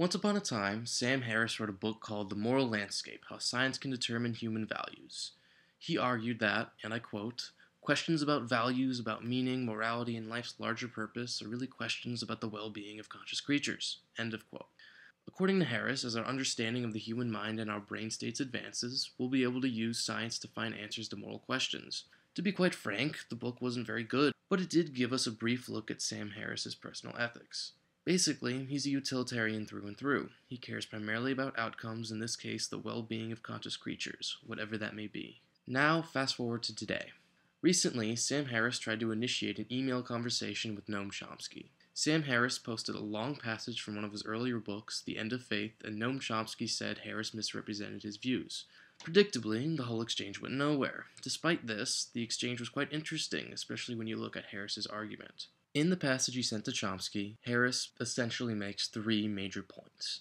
Once upon a time, Sam Harris wrote a book called The Moral Landscape: How Science Can Determine Human Values. He argued that, and I quote, questions about values, about meaning, morality, and life's larger purpose are really questions about the well-being of conscious creatures. End of quote. According to Harris, as our understanding of the human mind and our brain states advances, we'll be able to use science to find answers to moral questions. To be quite frank, the book wasn't very good, but it did give us a brief look at Sam Harris's personal ethics. Basically, he's a utilitarian through and through. He cares primarily about outcomes, in this case the well-being of conscious creatures, whatever that may be. Now, fast forward to today. Recently, Sam Harris tried to initiate an email conversation with Noam Chomsky. Sam Harris posted a long passage from one of his earlier books, The End of Faith, and Noam Chomsky said Harris misrepresented his views. Predictably, the whole exchange went nowhere. Despite this, the exchange was quite interesting, especially when you look at Harris's argument. In the passage he sent to Chomsky, Harris essentially makes three major points.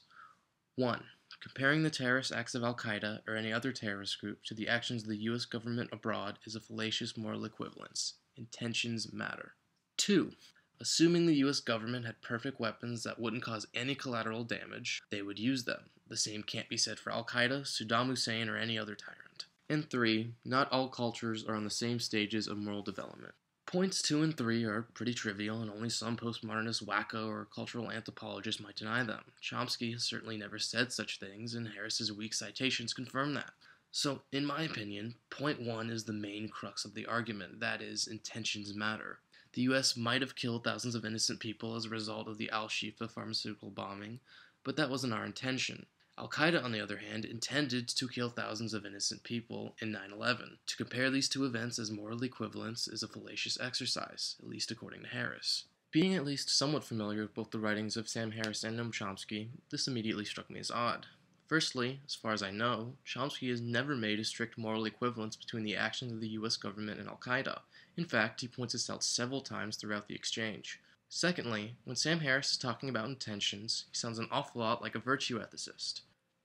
1. Comparing the terrorist acts of Al-Qaeda or any other terrorist group to the actions of the U.S. government abroad is a fallacious moral equivalence. Intentions matter. 2. Assuming the U.S. government had perfect weapons that wouldn't cause any collateral damage, they would use them. The same can't be said for Al-Qaeda, Saddam Hussein, or any other tyrant. And 3. Not all cultures are on the same stages of moral development. Points 2 and 3 are pretty trivial, and only some postmodernist wacko or cultural anthropologist might deny them. Chomsky has certainly never said such things, and Harris's weak citations confirm that. So, in my opinion, point 1 is the main crux of the argument, that is, intentions matter. The US might have killed thousands of innocent people as a result of the Al-Shifa pharmaceutical bombing, but that wasn't our intention. Al-Qaeda, on the other hand, intended to kill thousands of innocent people in 9/11. To compare these two events as moral equivalents is a fallacious exercise, at least according to Harris. Being at least somewhat familiar with both the writings of Sam Harris and Noam Chomsky, this immediately struck me as odd. Firstly, as far as I know, Chomsky has never made a strict moral equivalence between the actions of the US government and Al-Qaeda. In fact, he points this out several times throughout the exchange. Secondly, when Sam Harris is talking about intentions, he sounds an awful lot like a virtue ethicist.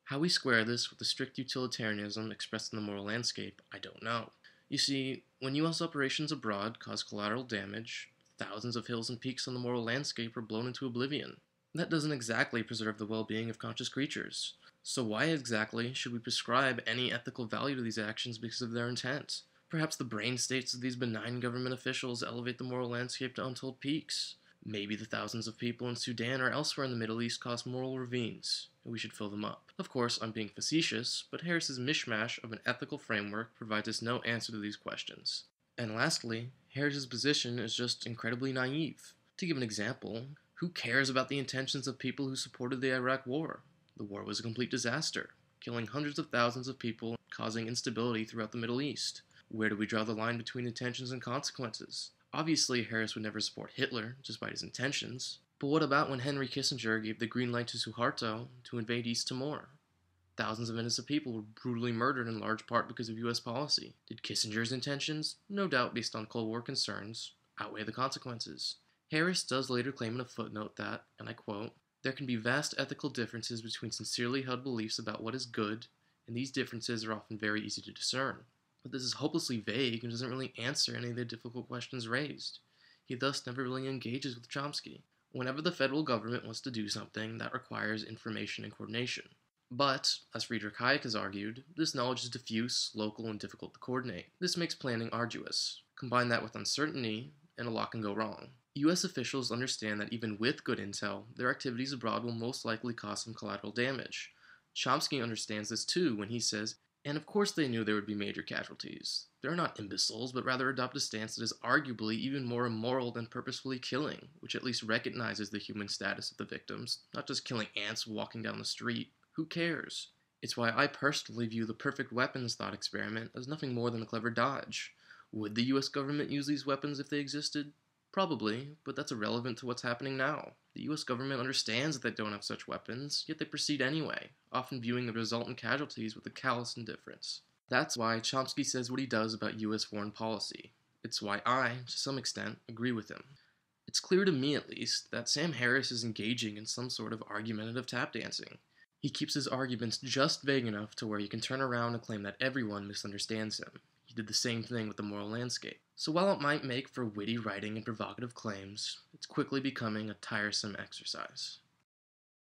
How we square this with the strict utilitarianism expressed in the moral landscape, I don't know. You see, when US operations abroad cause collateral damage, thousands of hills and peaks on the moral landscape are blown into oblivion. That doesn't exactly preserve the well-being of conscious creatures. So why exactly should we prescribe any ethical value to these actions because of their intent? Perhaps the brain states of these benign government officials elevate the moral landscape to untold peaks. Maybe the thousands of people in Sudan or elsewhere in the Middle East cause moral ravines, and we should fill them up. Of course, I'm being facetious, but Harris's mishmash of an ethical framework provides us no answer to these questions. And lastly, Harris's position is just incredibly naive. To give an example, who cares about the intentions of people who supported the Iraq War? The war was a complete disaster, killing hundreds of thousands of people, causing instability throughout the Middle East. Where do we draw the line between intentions and consequences? Obviously, Harris would never support Hitler, despite his intentions. But what about when Henry Kissinger gave the green light to Suharto to invade East Timor? Thousands of innocent people were brutally murdered in large part because of US policy. Did Kissinger's intentions, no doubt based on Cold War concerns, outweigh the consequences? Harris does later claim in a footnote that, and I quote, there can be vast ethical differences between sincerely held beliefs about what is good, and these differences are often very easy to discern. But this is hopelessly vague and doesn't really answer any of the difficult questions raised. He thus never really engages with Chomsky. Whenever the federal government wants to do something, that requires information and coordination. But, as Friedrich Hayek has argued, this knowledge is diffuse, local, and difficult to coordinate. This makes planning arduous. Combine that with uncertainty, and a lot can go wrong. US officials understand that even with good intel, their activities abroad will most likely cause some collateral damage. Chomsky understands this too when he says, and of course they knew there would be major casualties. They're not imbeciles, but rather adopt a stance that is arguably even more immoral than purposefully killing, which at least recognizes the human status of the victims, not just killing ants walking down the street. Who cares? It's why I personally view the perfect weapons thought experiment as nothing more than a clever dodge. Would the US government use these weapons if they existed? Probably, but that's irrelevant to what's happening now. The US government understands that they don't have such weapons, yet they proceed anyway, often viewing the resultant casualties with a callous indifference. That's why Chomsky says what he does about US foreign policy. It's why I, to some extent, agree with him. It's clear to me, at least, that Sam Harris is engaging in some sort of argumentative tap dancing. He keeps his arguments just vague enough to where he can turn around and claim that everyone misunderstands him. He did the same thing with the moral landscape. So while it might make for witty writing and provocative claims, it's quickly becoming a tiresome exercise.